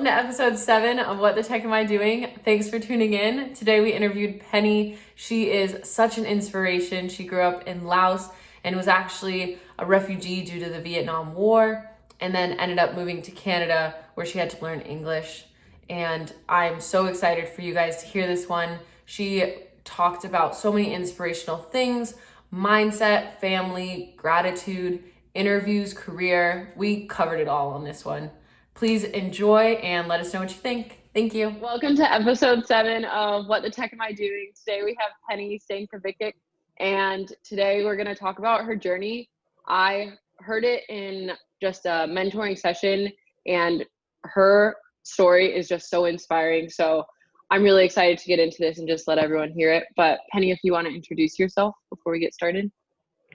to episode 7 of What the Tech Am I Doing? Thanks for tuning in. Today we interviewed Penny. She is such an inspiration. She grew up in Laos and was actually a refugee due to the Vietnam War, and then ended up moving to Canada where she had to learn English. And I'm so excited for you guys to hear this one. She talked about so many inspirational things: mindset, family, gratitude, interviews, career. We covered it all on this one. Please enjoy and let us know what you think. Thank you. Welcome to episode 7 of What the Tech Am I Doing? Today we have Penny Sangkhavichith, and today we're going to talk about her journey. I heard it in just a mentoring session, and her story is just so inspiring. So I'm really excited to get into this and just let everyone hear it. But Penny, if you want to introduce yourself before we get started.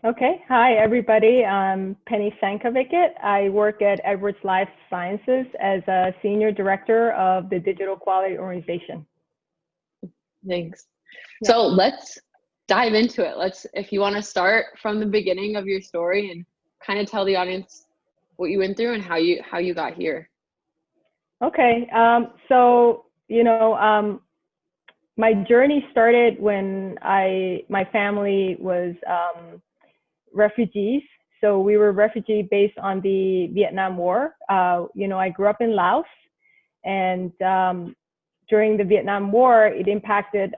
Okay. Hi, everybody. I'm Penny Sangkhavichith. I work at Edwards Lifesciences as a senior director of the digital quality organization. Thanks. Yeah. So let's dive into it. If you want to start from the beginning of your story and kind of tell the audience what you went through and how you got here. Okay. My journey started when my family was refugees. So we were refugee based on the Vietnam War. I grew up in Laos, and during the Vietnam War, it impacted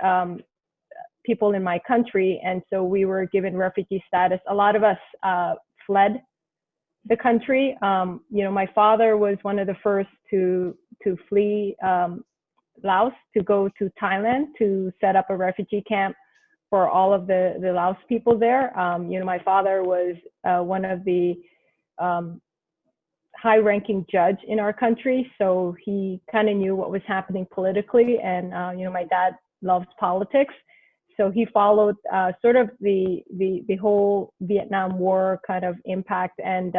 people in my country, and so we were given refugee status. A lot of us fled the country. My father was one of the first to flee Laos, to go to Thailand to set up a refugee camp for all of the Laos people there. My father was one of the high-ranking judge in our country, so he kind of knew what was happening politically. And my dad loves politics, so he followed sort of the whole Vietnam War kind of impact. And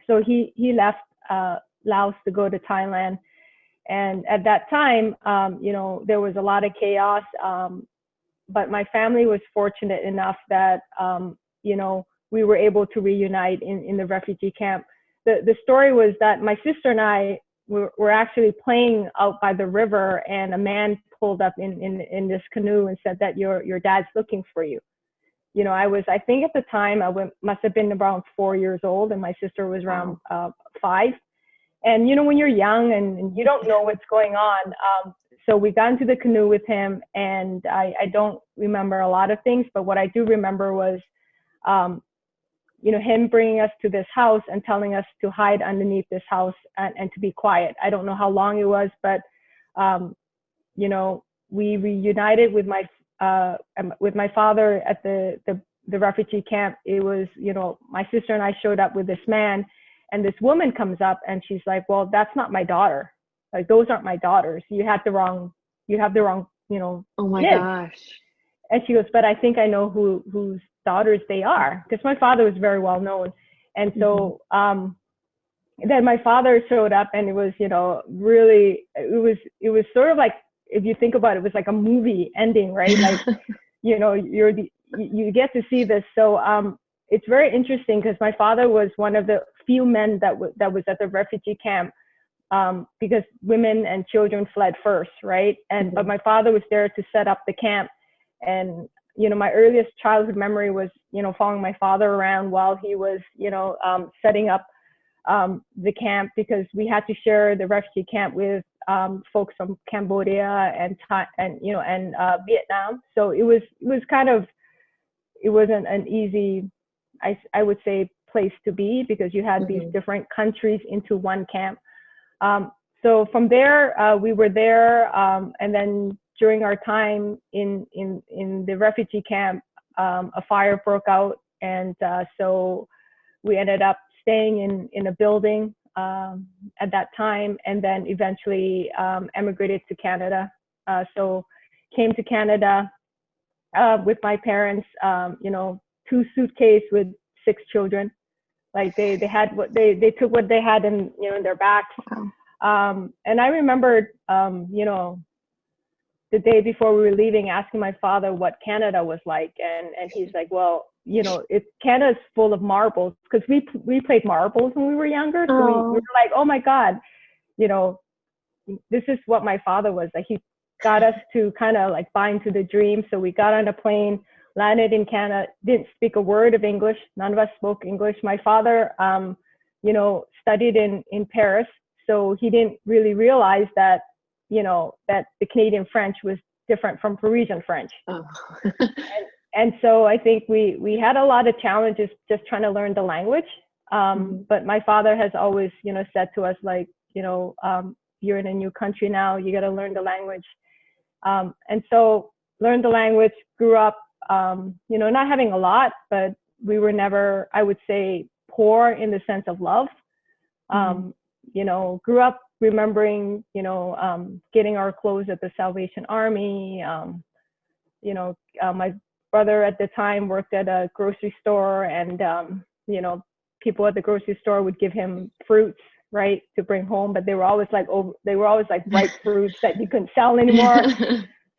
so he left Laos to go to Thailand. And at that time, there was a lot of chaos. But my family was fortunate enough that, we were able to reunite in the refugee camp. The story was that my sister and I were actually playing out by the river, and a man pulled up in this canoe and said that your dad's looking for you. I think at the time must have been around 4 years old, and my sister was around 5. And, when you're young and you don't know what's going on, so we got into the canoe with him, and I don't remember a lot of things, but what I do remember was, him bringing us to this house and telling us to hide underneath this house and to be quiet. I don't know how long it was, but, we reunited with my father at the refugee camp. It was, my sister and I showed up with this man, and this woman comes up and she's like, "Well, that's not my daughter. Like, those aren't my daughters. You have the wrong, Oh my kids." gosh. And she goes, "But I think I know whose daughters they are," because my father was very well known. And so then my father showed up, and it was, really, it was sort of like, if you think about it, it was like a movie ending, right? Like, you get to see this. So it's very interesting because my father was one of the few men that was at the refugee camp, because women and children fled first, right? And but my father was there to set up the camp. And my earliest childhood memory was following my father around while he was setting up the camp, because we had to share the refugee camp with folks from Cambodia and Vietnam. So it wasn't an easy, I would say, place to be, because you had these different countries into one camp. So from there, we were there, and then during our time in the refugee camp, a fire broke out, and so we ended up staying in a building at that time, and then eventually emigrated to Canada. So came to Canada with my parents, 2 suitcases with 6 children. Like they took what they had in their backs. And I remembered, the day before we were leaving, asking my father what Canada was like, and he's like, "Well, Canada's full of marbles," because we played marbles when we were younger. So we were like, "Oh my God, this is what my father was like. He got us to kind of like buy into the dream. So we got on a plane, landed in Canada, didn't speak a word of English. None of us spoke English. My father, studied in Paris. So he didn't really realize that, that the Canadian French was different from Parisian French. Oh. and so I think we had a lot of challenges just trying to learn the language. But my father has always, said to us, like, you're in a new country now, you got to learn the language. And so learned the language, grew up, not having a lot, but we were never, I would say, poor in the sense of love. Grew up remembering, getting our clothes at the Salvation Army. My brother at the time worked at a grocery store, and, people at the grocery store would give him fruits, right, to bring home, but they were always like ripe fruits that you couldn't sell anymore.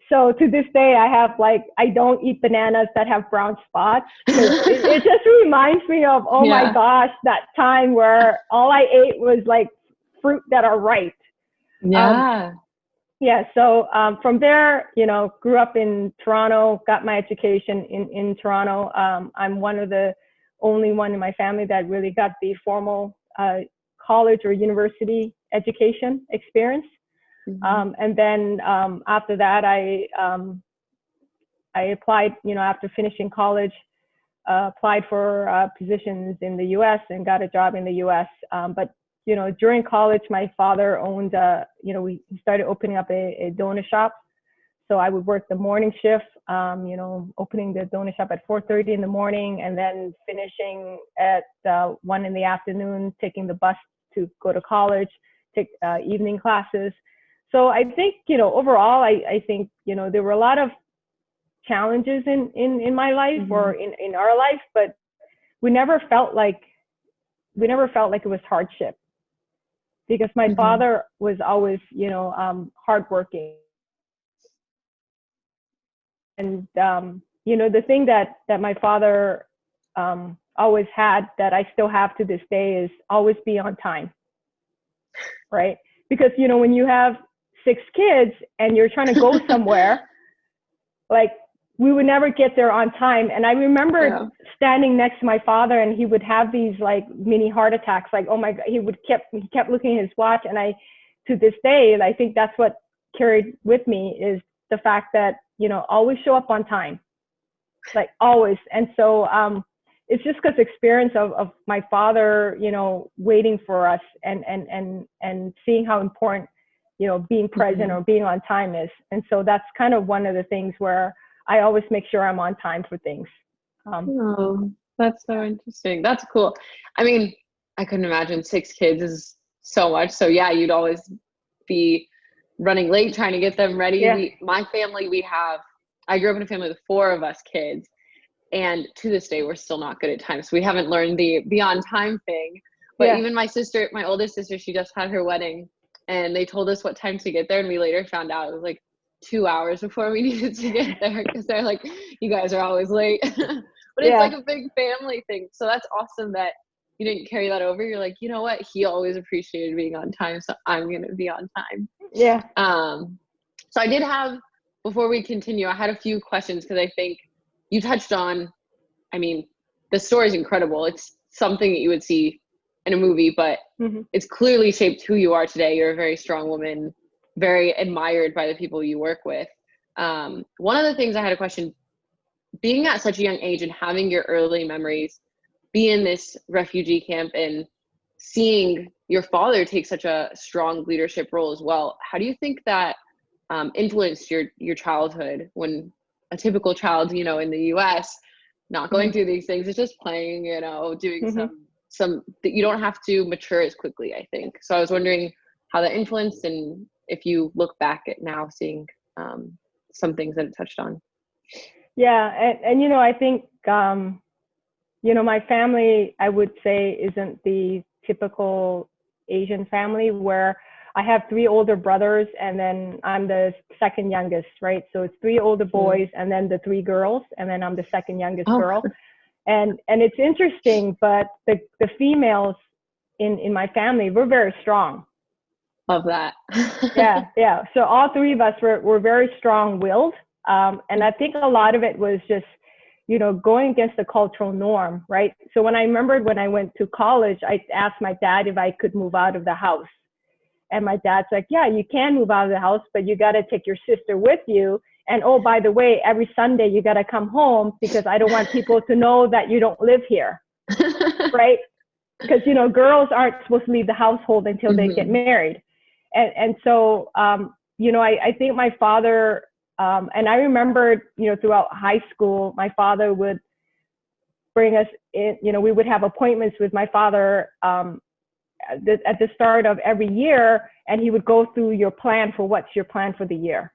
So to this day, I don't eat bananas that have brown spots. It just reminds me of, my gosh, that time where all I ate was like fruit that are ripe. Yeah. So from there, grew up in Toronto, got my education in Toronto. I'm one of the only one in my family that really got the formal college or university education experience. And then after that, I applied, after finishing college, applied for positions in the U.S. and got a job in the U.S. But during college, my father owned, we started opening up a donut shop. So I would work the morning shift, opening the donut shop at 4:30 in the morning, and then finishing at 1 in the afternoon, taking the bus to go to college, take evening classes. So I think, overall, I think, there were a lot of challenges in my life or in our life, but we never felt like it was hardship, because my father was always, hardworking. And, the thing that my father always had, that I still have to this day, is always be on time, right? Because, when you have 6 kids and you're trying to go somewhere, like, we would never get there on time. And I remember standing next to my father, and he would have these like mini heart attacks, like, oh my God, he kept looking at his watch. And to this day, I think that's what carried with me, is the fact that, always show up on time, like always. And so it's just because experience of my father, waiting for us and seeing how important, being present or being on time is. And so that's kind of one of the things where I always make sure I'm on time for things. That's so interesting. That's cool. I mean, I couldn't imagine 6 kids is so much. So yeah, you'd always be running late trying to get them ready. Yeah. My family, I grew up in a family with 4 of us kids, and to this day, we're still not good at time. So we haven't learned the on time thing. But even my oldest sister, she just had her wedding, and they told us what time to get there. And we later found out it was like 2 hours before we needed to get there, because they're like, you guys are always late. But it's like a big family thing. So that's awesome that you didn't carry that over. You're like, you know what? He always appreciated being on time, so I'm going to be on time. Yeah. So I did have, before we continue, I had a few questions, because I think you touched on, I mean, the story is incredible. It's something that you would see in a movie, but it's clearly shaped who you are today. You're a very strong woman, very admired by the people you work with. One of the things I had a question, being at such a young age and having your early memories, be in this refugee camp and seeing your father take such a strong leadership role as well. How do you think that influenced your childhood, when a typical child, in the US, not going through these things, is just playing, doing some that you don't have to mature as quickly, I think. So I was wondering how that influenced, and if you look back at now seeing some things that it touched on. Yeah. And I think, my family, I would say, isn't the typical Asian family, where I have 3 older brothers, and then I'm the second youngest, right? So it's 3 older boys and then the 3 girls, and then I'm the second youngest girl. And it's interesting, but the females in my family, we're very strong. Love that. Yeah. So all three of us were very strong-willed. And I think a lot of it was just, going against the cultural norm, right? So when I went to college, I asked my dad if I could move out of the house. And my dad's like, yeah, you can move out of the house, but you got to take your sister with you. And oh, by the way, every Sunday you got to come home because I don't want people to know that you don't live here, right? Because, girls aren't supposed to leave the household until they get married. And so, I think my father, and I remember, throughout high school, my father would bring us in, we would have appointments with my father at the start of every year, and he would go through your plan for what's your plan for the year.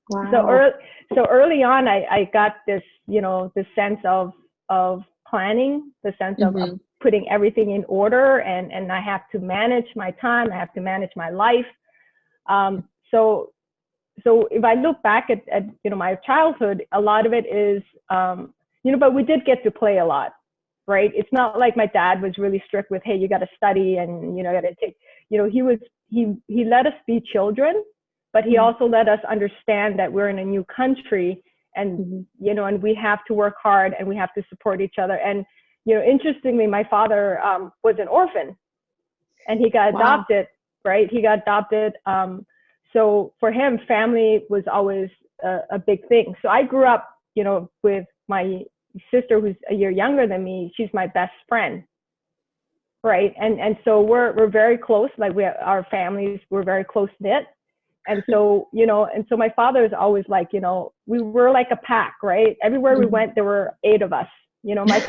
Wow. So early on, I got this, this sense of planning, the sense of putting everything in order, and I have to manage my time, I have to manage my life. So if I look back at my childhood, a lot of it is, but we did get to play a lot, right? It's not like my dad was really strict with, hey, you got to study and, got to take, he let us be children, but he also let us understand that we're in a new country and, and we have to work hard and we have to support each other. And, interestingly, my father was an orphan and he got adopted, right? He got adopted. So for him, family was always a big thing. So I grew up, with my sister who's a year younger than me. She's my best friend, right? And so we're very close. Like our families were very close knit. And so, and so my father is always like, we were like a pack, right? Everywhere we went, there were 8 of us. My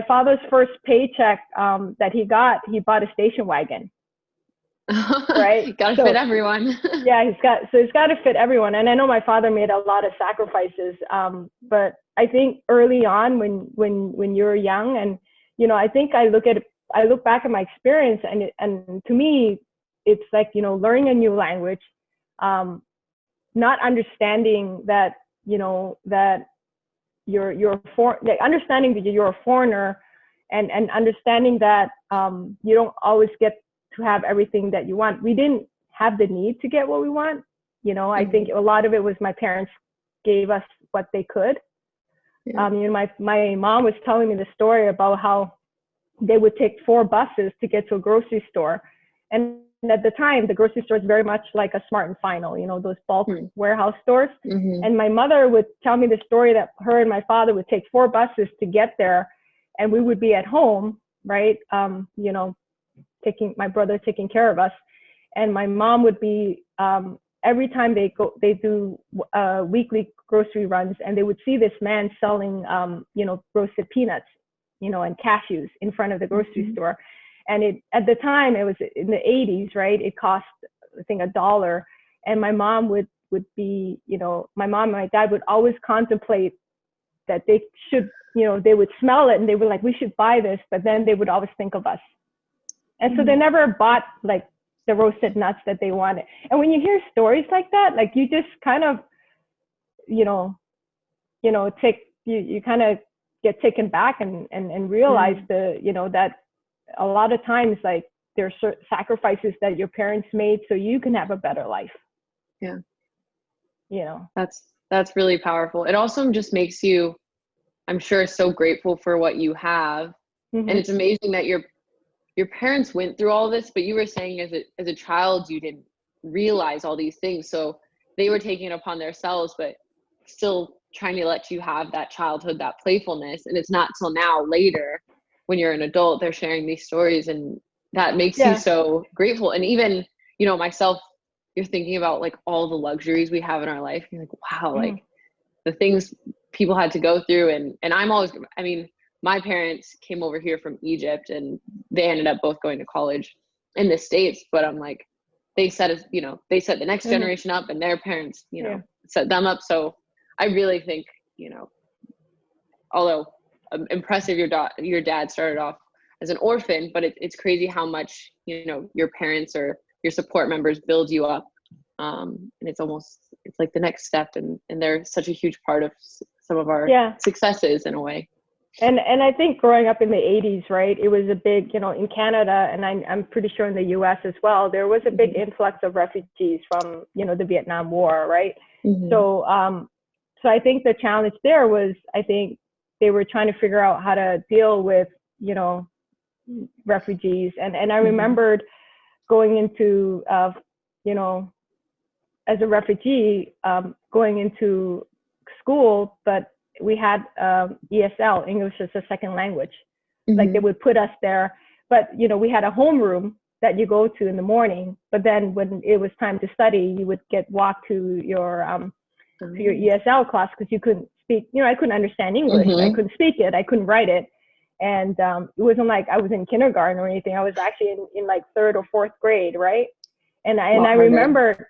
father's first paycheck that he bought a station wagon. Right? Gotta fit everyone. Yeah, he's got to fit everyone. And I know my father made a lot of sacrifices. But I think early on when you're young and, I think I look back at my experience and to me, it's like, learning a new language, not understanding that, that understanding that you're a foreigner and understanding that you don't always get to have everything that you want. We didn't have the need to get what we want. I think a lot of it was my parents gave us what they could. Yeah. My mom was telling me the story about how they would take 4 buses to get to a grocery store. And at the time, the grocery store is very much like a Smart and Final, those bulk warehouse stores. And my mother would tell me the story that her and my father would take 4 buses to get there, and we would be at home, right? My brother taking care of us, and my mom would be every time they do weekly grocery runs, and they would see this man selling roasted peanuts, and cashews in front of the grocery store. And at the time, it was in the 80s, right? It cost, I think, $1. And my mom would be, my mom and my dad would always contemplate that they should, they would smell it and they were like, we should buy this. But then they would always think of us. And so they never bought like the roasted nuts that they wanted. And when you hear stories like that, like you just kind of, you kind of get taken back and realize that a lot of times, like, there's sacrifices that your parents made so you can have a better life. Yeah. That's really powerful. It also just makes you, I'm sure, so grateful for what you have. And it's amazing that your parents went through all this, but you were saying as a child, you didn't realize all these things. So they were taking it upon themselves, but still trying to let you have that childhood, that playfulness. And it's not till now later when you're an adult, they're sharing these stories, and that makes you so grateful. And even, myself, you're thinking about like all the luxuries we have in our life. You're like, wow, like the things people had to go through. And my parents came over here from Egypt and they ended up both going to college in the States, but I'm like, they set the next generation up, and their parents, set them up. So I really think, although impressive, your dad started off as an orphan, but it's crazy how much, your parents or your support members build you up. And it's like the next step, and they're such a huge part of some of our successes in a way. And I think growing up in the 80s, right, it was a big, you know, in Canada, and I'm pretty sure in the US as well, there was a big influx of refugees from, you know, the Vietnam War, right? So so I think the challenge there was, I think they were trying to figure out how to deal with, you know, refugees. And I remembered going into, you know, as a refugee, going into school, but we had ESL, English as a second language. Like they would put us there, but you know, we had a homeroom that you go to in the morning, but then when it was time to study, you would get walked to your ESL class because you couldn't speak, you know, I couldn't understand English. I couldn't speak it, I couldn't write it. And it wasn't like I was in kindergarten or anything. I was actually in like 3rd or 4th grade, right? And I remember,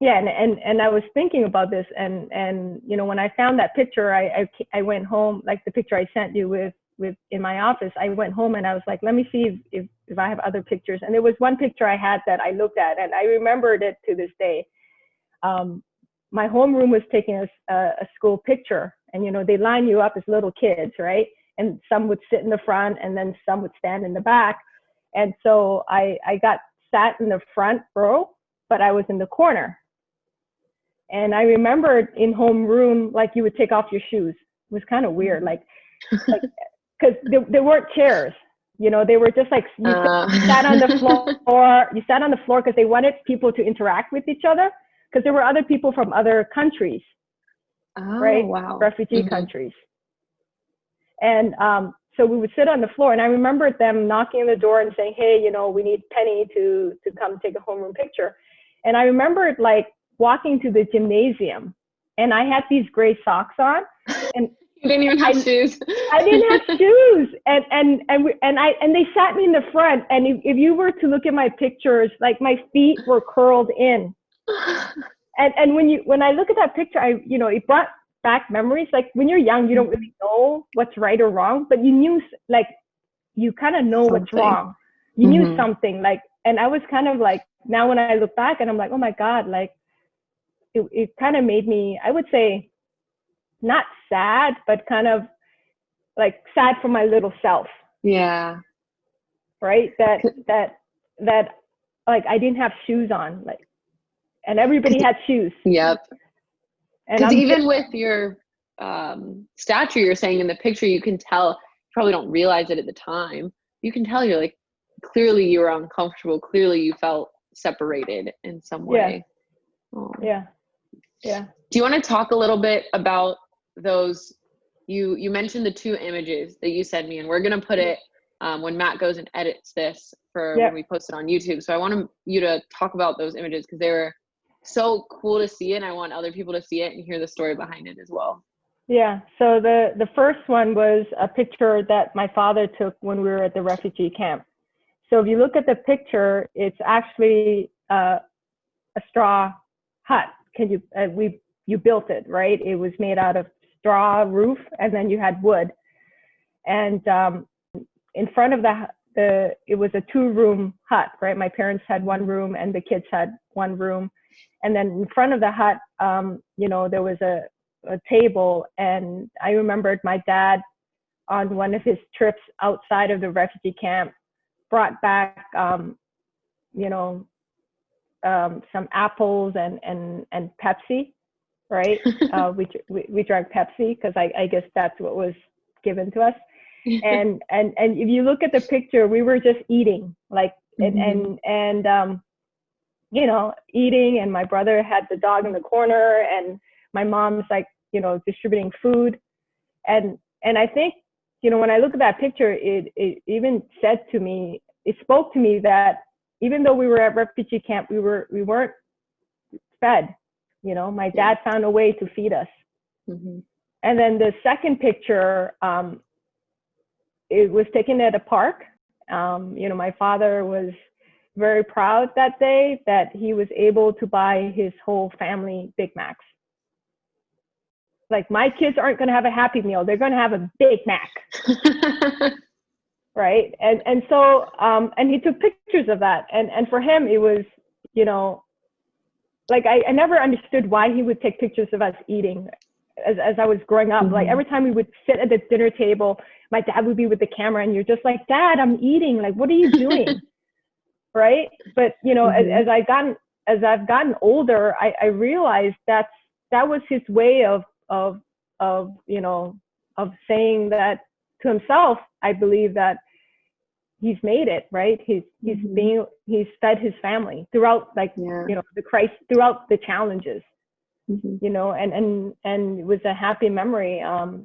yeah, and I was thinking about this, and you know, when I found that picture, I went home, like the picture I sent you with in my office. I went home and I was like, let me see if I have other pictures. And there was one picture I had that I looked at, and I remembered it to this day. My homeroom was taking a school picture, and you know, they line you up as little kids, right? And some would sit in the front, and then some would stand in the back. And so I got sat in the front row, but I was in the corner. And I remembered in homeroom, like you would take off your shoes. It was kind of weird, like because there weren't chairs, you know, they were just like, you sat on the floor. You sat on the floor because they wanted people to interact with each other, because there were other people from other countries, right? Wow. Refugee countries. And so we would sit on the floor, and I remembered them knocking on the door and saying, hey, you know, we need Penny to come take a homeroom picture. And I remembered like walking to the gymnasium, and I had these gray socks on, and you didn't even have shoes. I didn't have shoes, and they sat me in the front. And if you were to look at my pictures, like my feet were curled in. And when I look at that picture, you know, it brought back memories. Like when you're young, you don't really know what's right or wrong, but you knew, like, you kind of know what's wrong. You knew something, like, and I was kind of like, now when I look back and I'm like, oh my God, like it kind of made me, I would say, not sad, but kind of like sad for my little self. Yeah. Right. That like I didn't have shoes on, like, and everybody had shoes. Yep. Because even with your stature, you're saying in the picture, you can tell, you probably don't realize it at the time. You can tell you're like, clearly you were uncomfortable. Clearly you felt separated in some way. Yeah. Oh. Yeah. Yeah. Do you want to talk a little bit about those? You mentioned the 2 images that you sent me, and we're going to put it when Matt goes and edits this for when we post it on YouTube. So I want you to talk about those images because they were so cool to see, and I want other people to see it and hear the story behind it as well. Yeah. So the first one was a picture that my father took when we were at the refugee camp. So if you look at the picture, it's actually a straw hut. You built it, right? It was made out of straw roof, and then you had wood. And in front of it was a 2-room hut, right? My parents had 1 room and the kids had 1 room. And then in front of the hut, you know, there was a table. And I remembered my dad on one of his trips outside of the refugee camp brought back, you know, some apples and Pepsi, right? We drank Pepsi because I guess that's what was given to us. And if you look at the picture, we were just eating, like, and you know, eating, and my brother had the dog in the corner, and my mom's like, you know, distributing food. And I think, you know, when I look at that picture, it even said to me, it spoke to me that even though we were at refugee camp, we weren't fed. You know, my dad found a way to feed us. And then the second picture, it was taken at a park. You know, my father was very proud that day that he was able to buy his whole family Big Macs. Like, my kids aren't going to have a Happy Meal. They're going to have a Big Mac. Right. And so, and he took pictures of that. And for him, it was, you know, like, I never understood why he would take pictures of us eating as I was growing up. Like, every time we would sit at the dinner table, my dad would be with the camera and you're just like, Dad, I'm eating. Like, what are you doing? Right. But, you know, as I've gotten older, I realized that was his way of, you know, of saying that to himself. I believe that he's made it, right? He's fed his family throughout, like, you know, the crisis, throughout the challenges, you know, and it was a happy memory.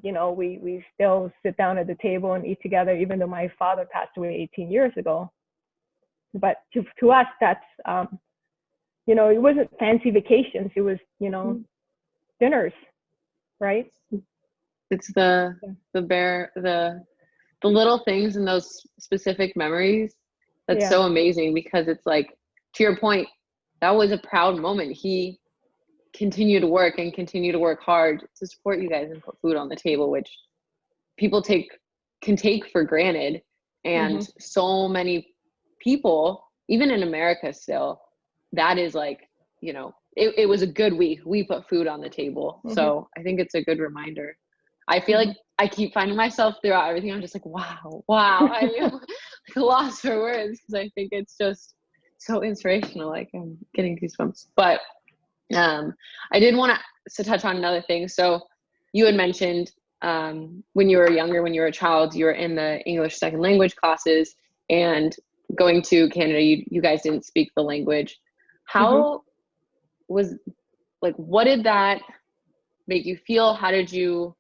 You know, we still sit down at the table and eat together, even though my father passed away 18 years ago. But to us, that's, you know, it wasn't fancy vacations. It was, you know, dinners, right? It's the little things in those specific memories that's so amazing, because it's like, to your point, that was a proud moment. He continued to work and continue to work hard to support you guys and put food on the table, which people can take for granted. And so many people, even in America still, that is like, you know, it was a good week. We put food on the table. So I think it's a good reminder. I feel like I keep finding myself throughout everything. I'm just like, wow. I am like lost for words, because I think it's just so inspirational. Like, I'm getting goosebumps. But I did want to touch on another thing. So you had mentioned when you were younger, when you were a child, you were in the English second language classes, and going to Canada, you guys didn't speak the language. How was, like, what did that make you feel? How did you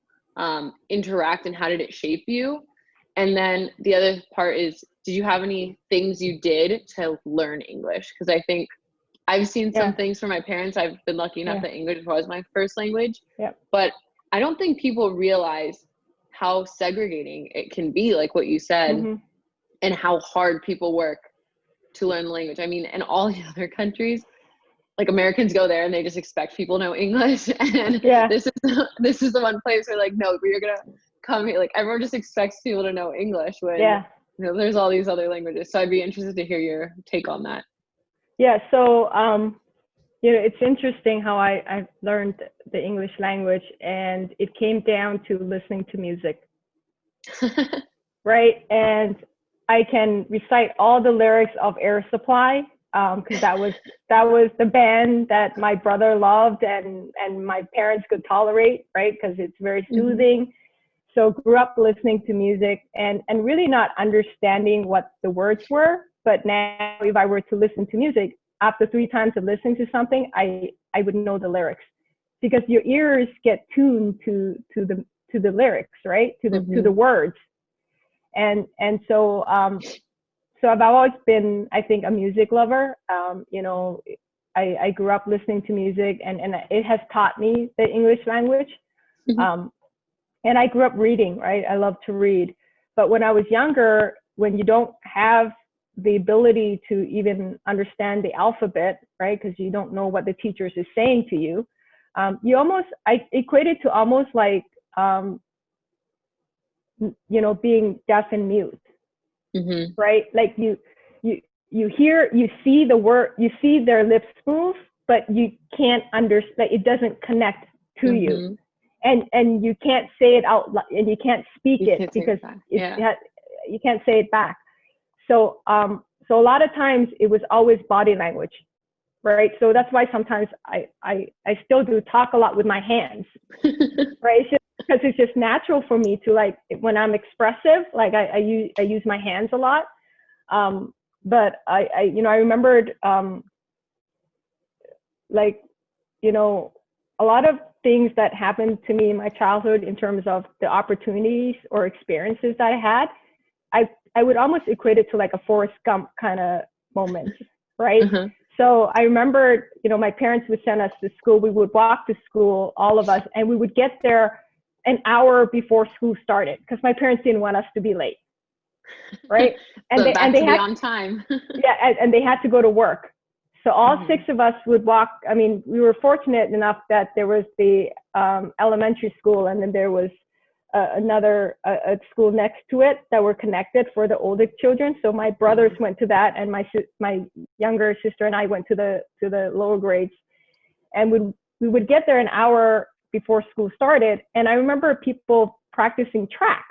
interact, and how did it shape you? And then the other part is, did you have any things you did to learn English? Because I think I've seen some things from my parents. I've been lucky enough that English was my first language, but I don't think people realize how segregating it can be, like what you said, and how hard people work to learn the language. I mean, in all the other countries, like, Americans go there and they just expect people to know English, and this is the one place where, like, no, you're gonna come here, like, everyone just expects people to know English when you know, there's all these other languages. So I'd be interested to hear your take on that. So you know, it's interesting how I learned the English language, and it came down to listening to music. Right? And I can recite all the lyrics of Air Supply, because that was the band that my brother loved and my parents could tolerate, right? Because it's very soothing. So grew up listening to music and really not understanding what the words were. But now, if I were to listen to music, after 3 times of listening to something, I would know the lyrics, because your ears get tuned to the lyrics, right? To the words. And so I've always been, I think, a music lover. You know, I grew up listening to music, and it has taught me the English language. And I grew up reading, right? I love to read. But when I was younger, when you don't have the ability to even understand the alphabet, right? Because you don't know what the teachers is saying to you. I equate it to almost like, you know, being deaf and mute, right? Like you see the word, you see their lips move, but you can't understand, it doesn't connect to you. And you can't say it out loud, and you can't speak it because you can't say it back. So a lot of times it was always body language, right? So that's why sometimes I still do talk a lot with my hands, right? It's just because it's just natural for me to, like, when I'm expressive, like I use my hands a lot. But I you know, I remembered, like, you know, a lot of things that happened to me in my childhood in terms of the opportunities or experiences that I had, I would almost equate it to like a Forrest Gump kind of moment, right? So I remembered, you know, my parents would send us to school. We would walk to school, all of us, and we would get there an hour before school started, because my parents didn't want us to be late, right? And So they had be on time. and they had to go to work. So all 6 of us would walk. I mean, we were fortunate enough that there was the elementary school, and then there was another school next to it that were connected for the older children. So my brothers went to that, and my younger sister and I went to the lower grades. And we would get there an hour before school started. And I remember people practicing track,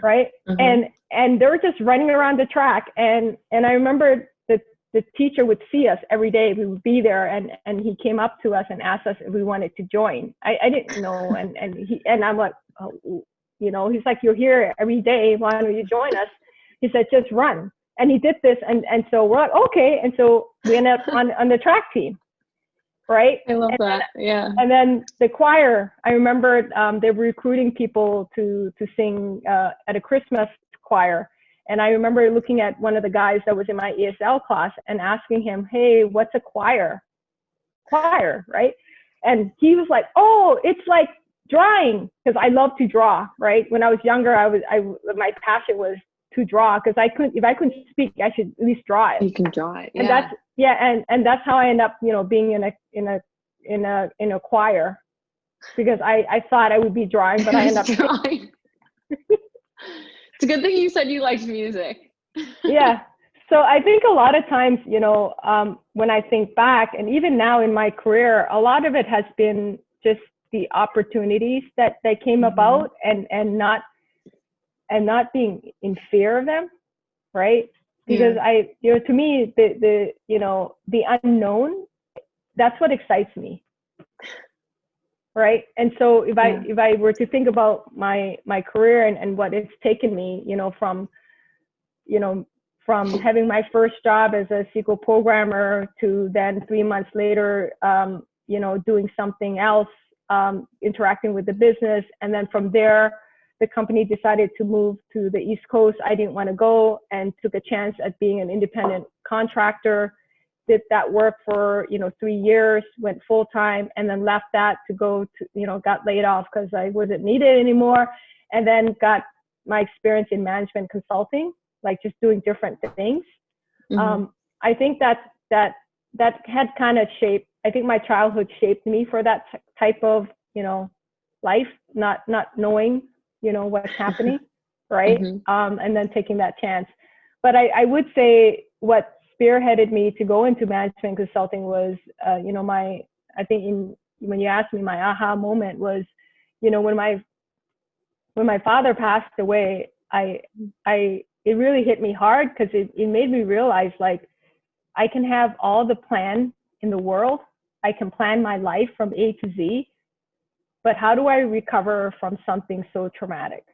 right? And they were just running around the track. And I remember the teacher would see us every day. We would be there, and he came up to us and asked us if we wanted to join. I didn't know, and I'm like, oh, you know, he's like, you're here every day, why don't you join us? He said, just run. And he did this, and so we're like, okay. And so we ended up on the track team, right? I love that. Yeah. And then the choir, I remember they were recruiting people to sing at a Christmas choir. And I remember looking at one of the guys that was in my ESL class and asking him, hey, what's a choir? Choir, right? And he was like, oh, it's like drawing, because I love to draw, right? When I was younger, my passion was to draw, because if I couldn't speak, I should at least draw it. You can draw it. Yeah. And that's how I end up, you know, being in a choir, because I thought I would be drawing, but I end up drawing. It's a good thing you said you liked music. Yeah. So I think a lot of times, you know, when I think back, and even now in my career, a lot of it has been just the opportunities that came about, and not being in fear of them, right? Because to me, the unknown, that's what excites me. Right. And so if I were to think about my career and what it's taken me, you know, from having my first job as a SQL programmer to then 3 months later, you know, doing something else, interacting with the business. And then from there, the company decided to move to the East Coast. I didn't want to go, and took a chance at being an independent contractor. Did that work for, you know, 3 years, went full time, and then left that to go to, you know, got laid off because I wasn't needed anymore. And then got my experience in management consulting, like just doing different things. I think that had kind of shaped, I think my childhood shaped me for that type of, you know, life, not knowing, you know, what's happening, right? And then taking that chance. But I would say what spearheaded me to go into management consulting was, you know, I think when you asked me, my aha moment was, you know, when my father passed away, it really hit me hard, because it made me realize, like, I can have all the plan in the world. I can plan my life from A to Z, but how do I recover from something so traumatic?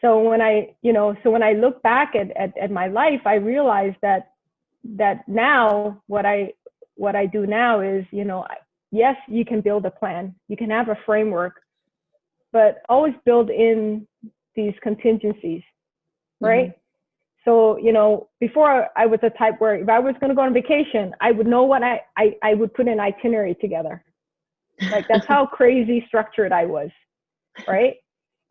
So when I look back at my life, I realized that now what I do now is, you know, yes, you can build a plan, you can have a framework, but always build in these contingencies, right? So, you know, before I was the type where if I was going to go on vacation, I would know what I would put an itinerary together. Like, that's how crazy structured I was, right?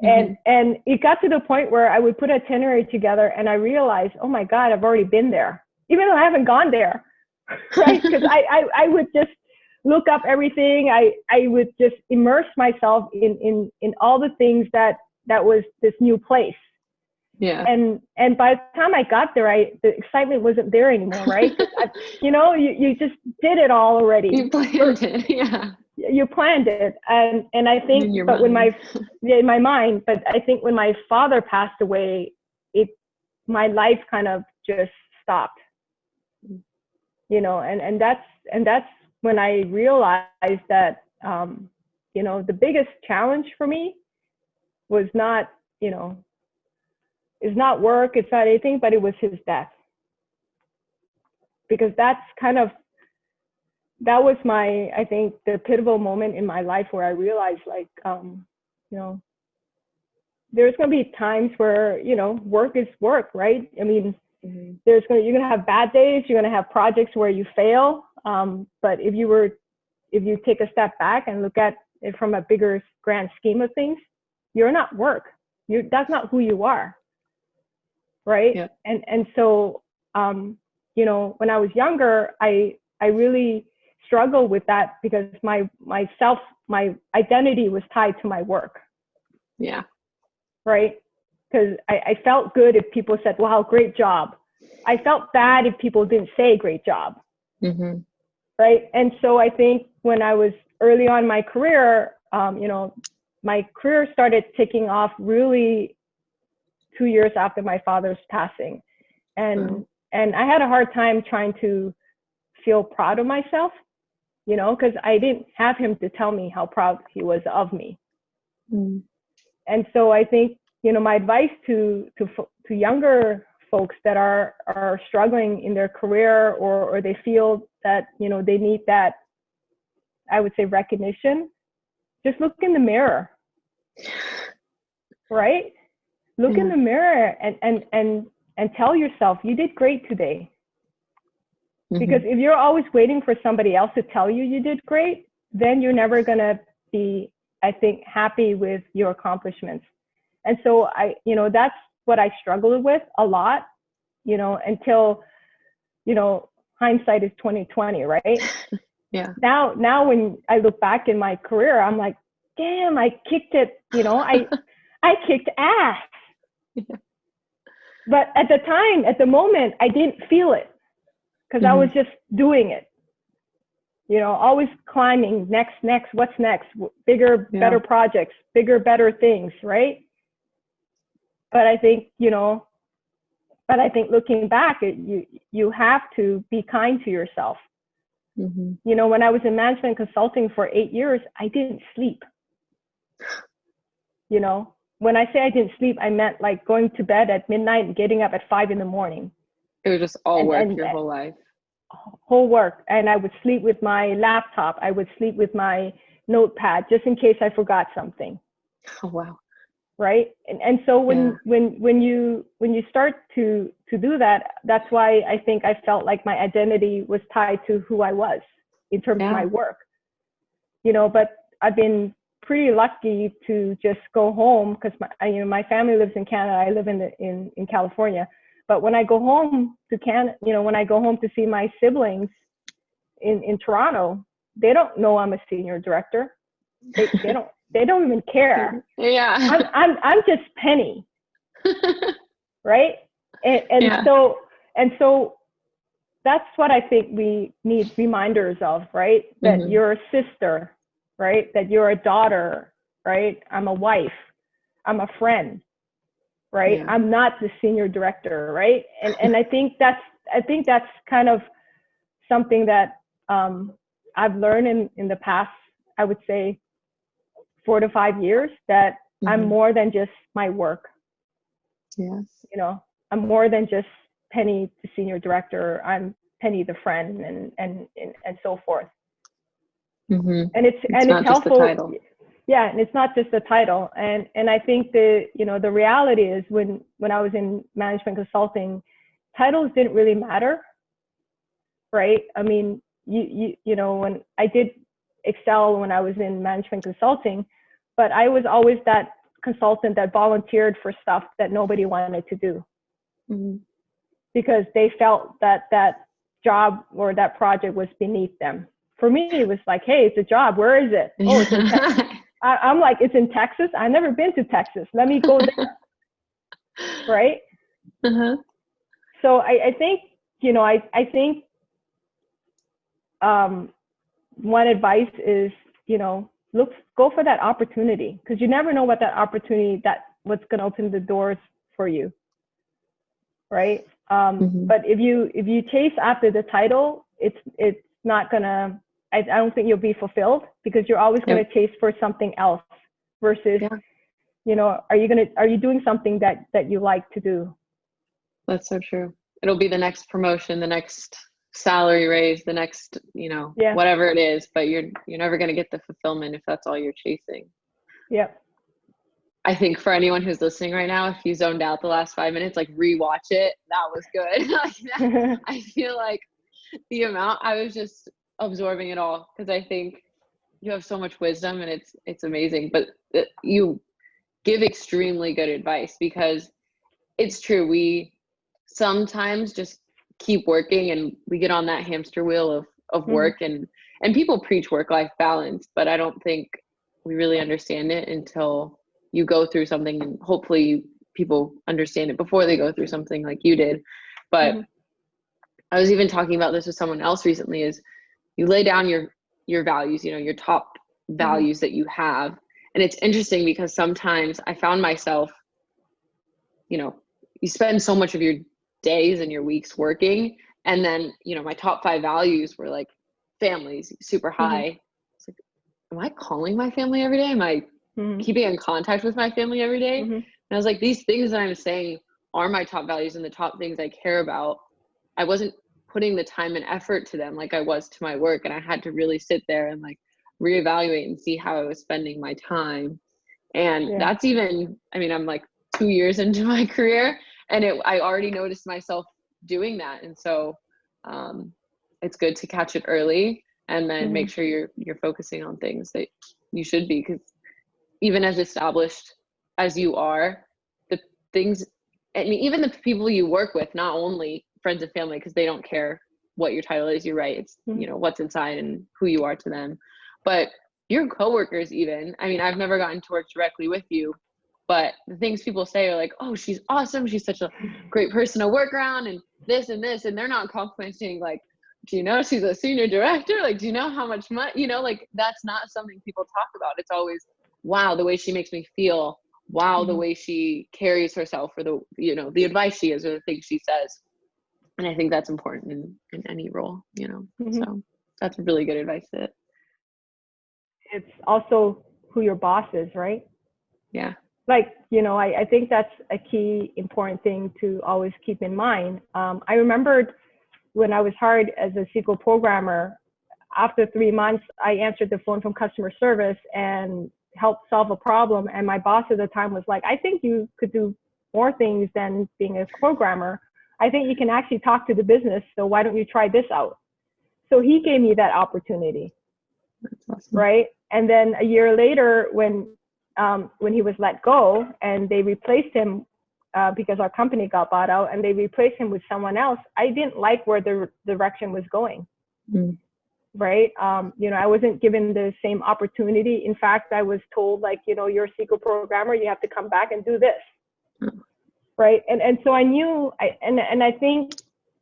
And it got to the point where I would put an itinerary together, and I realized, oh my God, I've already been there, even though I haven't gone there, right? Because I would just look up everything. I would just immerse myself in all the things that was this new place. Yeah. And by the time I got there, the excitement wasn't there anymore, right? You know, you just did it all already. You planned it, yeah. You planned it, and I think, but in my mind, but I think when my father passed away, my life kind of just stopped. You know, and that's when I realized that, you know, the biggest challenge for me was not, you know, it's not work, it's not anything, but it was his death. Because that was I think the pivotal moment in my life where I realized, like, you know, there's going to be times where, you know, work is work, right? I mean, you're going to have bad days, you're going to have projects where you fail. But if you take a step back and look at it from a bigger grand scheme of things, you're not work. That's not who you are. Right. Yeah. And so, you know, when I was younger, I really struggled with that, because my identity was tied to my work. Yeah. Right. Because I felt good if people said, wow, great job. I felt bad if people didn't say great job. Right. And so I think when I was early on in my career, you know, my career started taking off really 2 years after my father's passing. And I had a hard time trying to feel proud of myself, you know, because I didn't have him to tell me how proud he was of me. And so I think, you know, my advice to younger folks that are struggling in their career, or they feel that, you know, they need that, I would say, recognition, just look in the mirror, right? Look in the mirror and tell yourself you did great today. Because if you're always waiting for somebody else to tell you you did great, then you're never going to be, I think, happy with your accomplishments. And so you know, that's what I struggled with a lot, you know, until, you know, hindsight is 2020, right? Yeah. Now when I look back in my career, I'm like, damn, I kicked it, you know, I kicked ass. Yeah. But at the time, at the moment, I didn't feel it because I was just doing it. You know, always climbing, next, what's next? Bigger, better projects, bigger, better things, right? But I think, you know, looking back, you have to be kind to yourself. You know, when I was in management consulting for 8 years, I didn't sleep. You know, when I say I didn't sleep, I meant like going to bed at midnight and getting up at 5 a.m. It was just all work your whole life. Whole work. And I would sleep with my laptop. I would sleep with my notepad just in case I forgot something. Oh, wow. Right. And so when you start to do that, that's why I think I felt like my identity was tied to who I was in terms of my work, you know. But I've been pretty lucky to just go home because my family lives in Canada. I live in California. But when I go home to Canada, you know, when I go home to see my siblings in Toronto, they don't know I'm a senior director. They don't even care. Yeah. I'm just Penny. Right. And so that's what I think we need reminders of, right? That you're a sister, right? That you're a daughter, right? I'm a wife. I'm a friend, right? I'm not the senior director, right? And I think that's kind of something that I've learned in the past, I would say 4 to 5 years, that I'm more than just my work. Yes. You know, I'm more than just Penny, the senior director. I'm Penny, the friend, and so forth. And it's helpful. Yeah, and it's not just the title. And I think the reality is when I was in management consulting, titles didn't really matter, right? I mean, you know, when I did excel when I was in management consulting, but I was always that consultant that volunteered for stuff that nobody wanted to do because they felt that job or that project was beneath them. For me, it was like, hey, it's a job. Where is it? Oh, it's in Texas. I'm like, it's in Texas? I've never been to Texas. Let me go there. Right? So I think, you know, I think one advice is, you know, go for that opportunity, because you never know what that opportunity, what's going to open the doors for you. Right? But if you chase after the title, it's not gonna, I don't think you'll be fulfilled, because you're always going to chase for something else versus, you know, are you doing something that you like to do? That's so true. It'll be the next promotion, the next salary raise, the next, you know, whatever it is, but you're never going to get the fulfillment if that's all you're chasing. Yep. I think for anyone who's listening right now, if you zoned out the last 5 minutes, like rewatch it. That was good. I feel like the amount, I was just absorbing it all, because I think you have so much wisdom and it's amazing. But you give extremely good advice, because it's true. We sometimes just keep working and we get on that hamster wheel of work, and people preach work-life balance, but I don't think we really understand it until you go through something, and hopefully people understand it before they go through something like you did. But I was even talking about this with someone else recently, is you lay down your values, you know, your top values that you have, And it's interesting because sometimes I found myself, you spend so much of your days and your weeks working, and then, my top 5 values were like families, super high. It's like, am I calling my family every day? Am I keeping in contact with my family every day? And I was like, these things that I'm saying are my top values and the top things I care about. I wasn't putting the time and effort to them like I was to my work. And I had to really sit there and like reevaluate and see how I was spending my time. And that's even, I'm like 2 years into my career, and I already noticed myself doing that. And so it's good to catch it early, and then make sure you're focusing on things that you should be, because even as established as you are, the things, even the people you work with, not only friends and family, because they don't care what your title is, you're right, it's what's inside and who you are to them, but your coworkers even, I've never gotten to work directly with you, but the things people say are like, oh, she's awesome, she's such a great person to work around, and this and this, and they're not complimenting like, do you know she's a senior director? Like, do you know how much money, like that's not something people talk about. It's always, wow, the way she makes me feel, wow, the way she carries herself, or the, the advice she gives, or the things she says. And I think that's important in any role, so that's really good advice. It's also who your boss is, right? Yeah. Like, I think that's a key important thing to always keep in mind. I remembered when I was hired as a SQL programmer, after 3 months, I answered the phone from customer service and helped solve a problem. And my boss at the time was like, I think you could do more things than being a programmer. I think you can actually talk to the business. So why don't you try this out? So he gave me that opportunity. That's awesome. Right. And then a year later, when he was let go and they replaced him because our company got bought out, and they replaced him with someone else, I didn't like where the direction was going. Right. I wasn't given the same opportunity. In fact, I was told like, you're a SQL programmer, you have to come back and do this. Right. And so I knew, and I think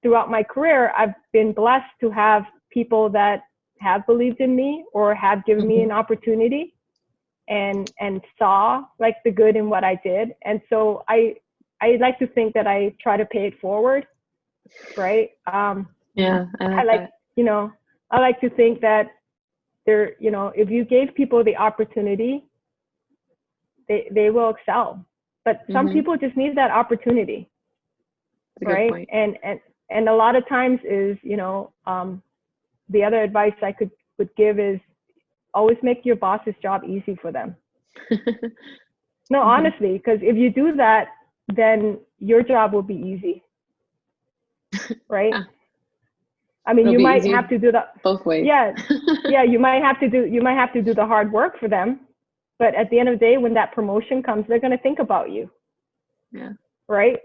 throughout my career, I've been blessed to have people that have believed in me or have given me an opportunity and saw like the good in what I did. And so I like to think that I try to pay it forward. Right. Yeah. I like that. I like to think that if you gave people the opportunity, they will excel. But some people just need that opportunity. Right. Point. And a lot of times is, the other advice I would give is always make your boss's job easy for them. No, honestly, because if you do that, then your job will be easy. Right. You might have to do that both ways. Yeah. Yeah. You might have to do the hard work for them. But at the end of the day, when that promotion comes, they're going to think about you. Yeah. Right.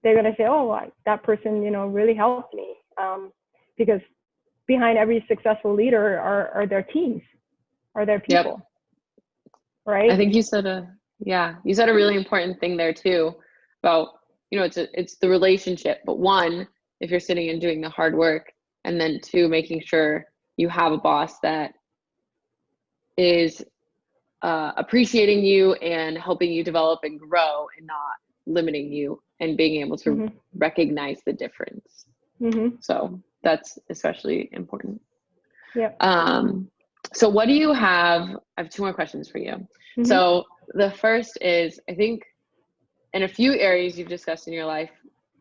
They're going to say, oh, that person, really helped me. Because behind every successful leader are their teams, are their people. Yep. Right. I think you said a really important thing there too about, it's the relationship, but one, if you're sitting and doing the hard work, and then two, making sure you have a boss that is appreciating you and helping you develop and grow, and not limiting you, and being able to recognize the difference. So that's especially important. Yeah. So what do you have? I have 2 more questions for you. So the first is, I think in a few areas you've discussed in your life,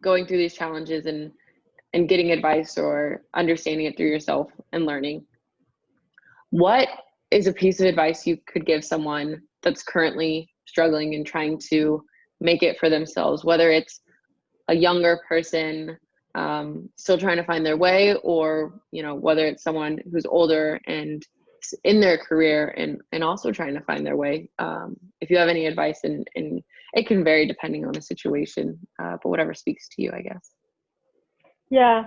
going through these challenges and getting advice or understanding it through yourself and learning. What is a piece of advice you could give someone that's currently struggling and trying to make it for themselves, whether it's a younger person still trying to find their way, or whether it's someone who's older and in their career and also trying to find their way? If you have any advice, and it can vary depending on the situation, but whatever speaks to you, I guess. Yeah,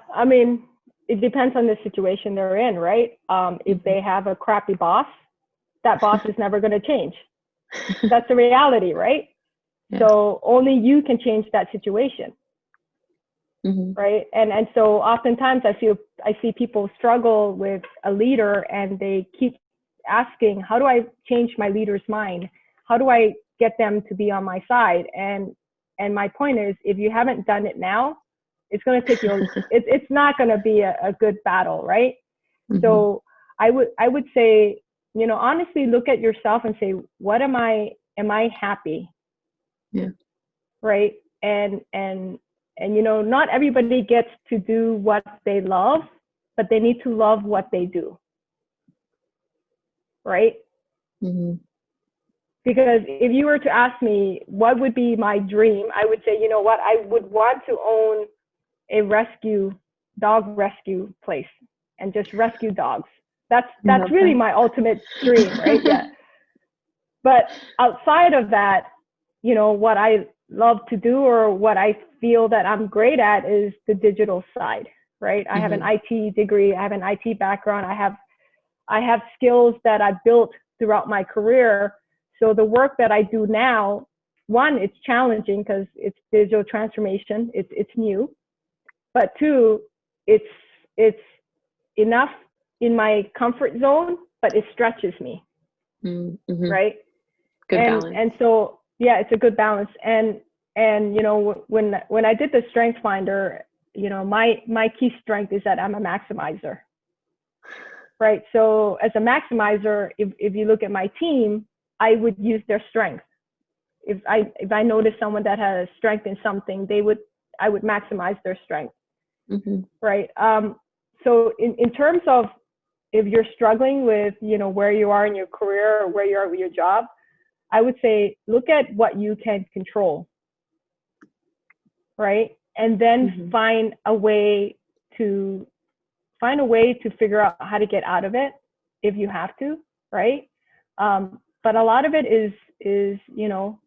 it depends on the situation they're in, right? If they have a crappy boss, that boss is never going to change. That's the reality, right? Yeah. So only you can change that situation. Right. And so oftentimes I see people struggle with a leader, and they keep asking, how do I change my leader's mind? How do I get them to be on my side? And my point is, if you haven't done it now, it's going to take you, it's not going to be a good battle, right? Mm-hmm. So I would say, you know, honestly look at yourself and say, what am I happy? Yeah. Right. And, you know, not everybody gets to do what they love, but they need to love what they do. Right. Mm-hmm. Because if you were to ask me what would be my dream, I would say, you know what, I would want to own a dog rescue place and just rescue dogs. That's really my ultimate dream, right? Yeah. But outside of that, you know, what I love to do or what I feel that I'm great at is the digital side, right? I have an IT degree, I have an IT background, I have skills that I've built throughout my career. So the work that I do now, one, it's challenging because it's digital transformation, it's new. But two, it's enough in my comfort zone, but it stretches me, right? Good balance. And so, yeah, it's a good balance. And you know, when I did the Strength Finder, you know, my key strength is that I'm a maximizer, right? So as a maximizer, if you look at my team, I would use their strength. If I notice someone that has strength in something, I would maximize their strength, right? So in terms of if you're struggling with, you know, where you are in your career or where you are with your job, I would say look at what you can control, right? And then find a way to figure out how to get out of it if you have to, right? But a lot of it is, you know,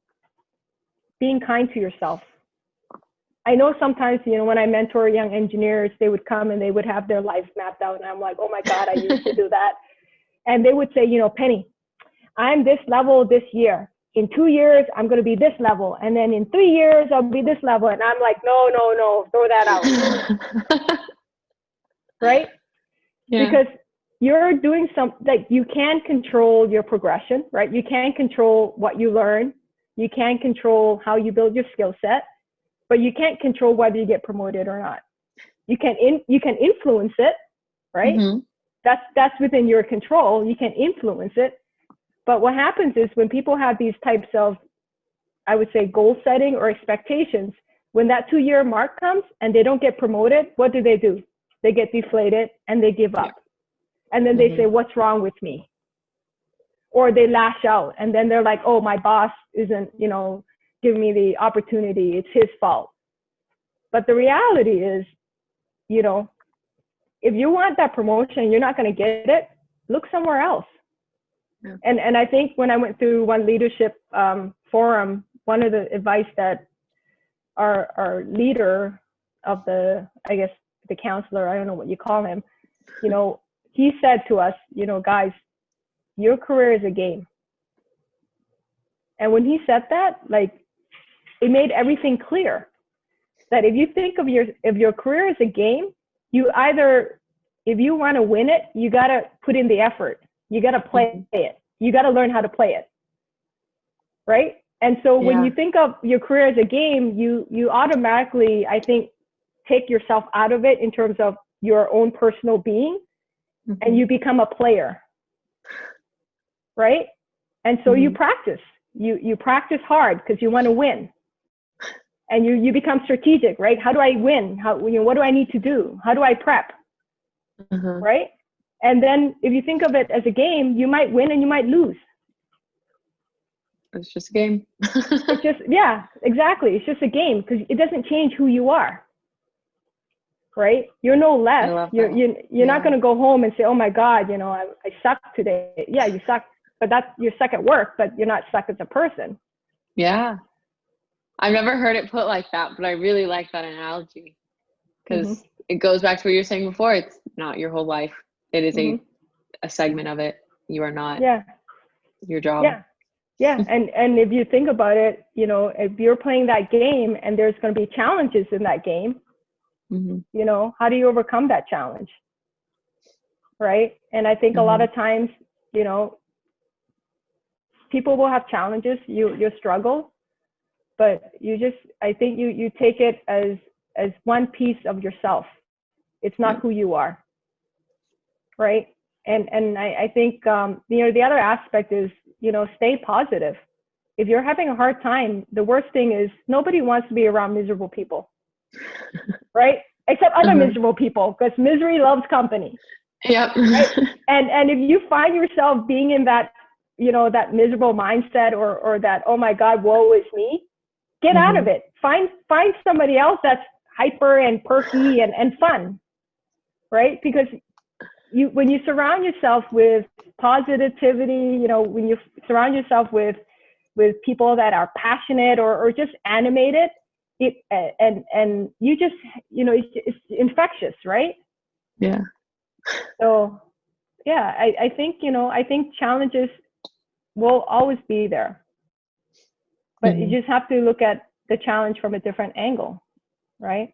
being kind to yourself. I know sometimes, you know, when I mentor young engineers, they would come and they would have their lives mapped out. And I'm like, oh my God, I used to do that. And they would say, you know, Penny, I'm this level this year. In 2 years, I'm going to be this level. And then in 3 years, I'll be this level. And I'm like, no, throw that out. Right? Yeah. Because you're doing like you can control your progression, right? You can control what you learn. You can control how you build your skill set, but you can't control whether you get promoted or not. You can influence it, right? That's within your control. You can influence it. But what happens is when people have these types of, I would say, goal setting or expectations, when that 2-year mark comes and they don't get promoted, what do? They get deflated and they give up. And then they say, what's wrong with me? Or they lash out and then they're like, oh, my boss isn't, you know, giving me the opportunity. It's his fault. But the reality is, you know, if you want that promotion, you're not going to get it, look somewhere else. Yeah. And I think when I went through one leadership forum, one of the advice that our leader of the, I guess, the counselor, I don't know what you call him, you know, he said to us, you know, guys, your career is a game. And when he said that, like, it made everything clear that if you think of your career as a game, you either, if you want to win it, you got to put in the effort. You got to play it. You got to learn how to play it. Right? And so when you think of your career as a game, you automatically, I think, take yourself out of it in terms of your own personal being, and you become a player. Right? And so you practice. You practice hard because you want to win. And you become strategic, right? How do I win? What do I need to do? How do I prep? Right? And then if you think of it as a game, you might win and you might lose. It's just a game. It's just, yeah, exactly. It's just a game because it doesn't change who you are. Right? You're no less. You're not going to go home and say, oh my God, you know, I suck today. Yeah, you suck, but you're stuck at work, but you're not stuck as a person. Yeah. I've never heard it put like that, but I really like that analogy because it goes back to what you were saying before. It's not your whole life. It is a segment of it. You are not your job. Yeah. And if you think about it, you know, if you're playing that game and there's going to be challenges in that game, you know, how do you overcome that challenge? Right. And I think a lot of times you know, people will have challenges, you'll struggle, but I think you take it as one piece of yourself. It's not who you are, right? And I think, the other aspect is, stay positive. If you're having a hard time, the worst thing is nobody wants to be around miserable people, right? Except other miserable people, because misery loves company. Yep. Right? And if you find yourself being in that, that miserable mindset or that, oh my God, woe is me, get out of it. Find somebody else that's hyper and perky and fun, right? Because when you surround yourself with positivity, when you surround yourself with people that are passionate or just animated, and you just, it's infectious, right? Yeah. So yeah, I think challenges will always be there, but you just have to look at the challenge from a different angle, right?